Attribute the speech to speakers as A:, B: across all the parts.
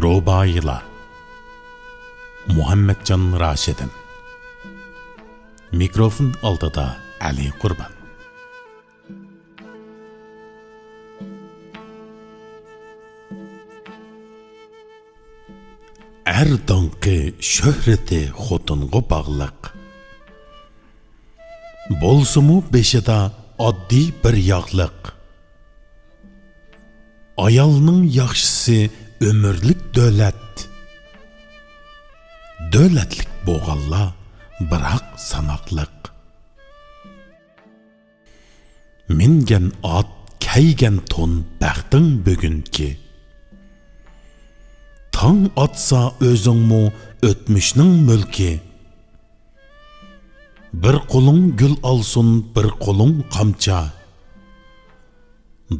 A: Rubaylar Muhammedcan Raşidin. Mikrofon altıda Ali Kurban. Erdanki şöhreti xotunğa bağlıq. Bolsumu beşida addi bir yağlıq. Ayalının yaxşısı ömürlük dövlət. Dövlətlik boğalla bırak sanaqlıq. Mingen at, keygen ton bəxtin bugünkü. Taң atsa özüңmu ötmüşnің mülki. Bir қолың gül alsın, bir қолың qamça.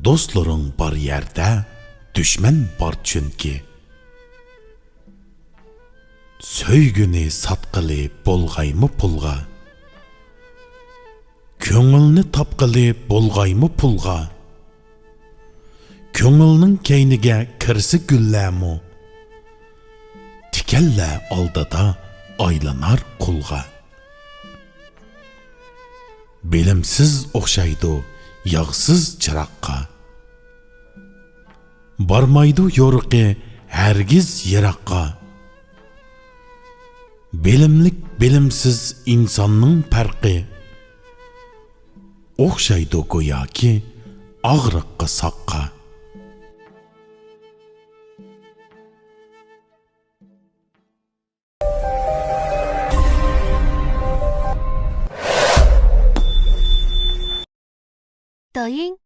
A: Dostların bar yerde, düşman bar çünkü. Söygüni satqılı bolğaymı pulğa. Köңülni tapqılı bolğaymı pulğa. Köңülnің keynige kirsi gülləmu. Tikelle aldada aylanar kulğa. Bilimsiz oxşaydı yağsız çıraqqa. Barmaydı yoruqi hergiz yiraqqa. Bilimlik bilimsiz insanның pərqi. Oxşaydı goya ki ağrıqqa saqqa.
B: 抖音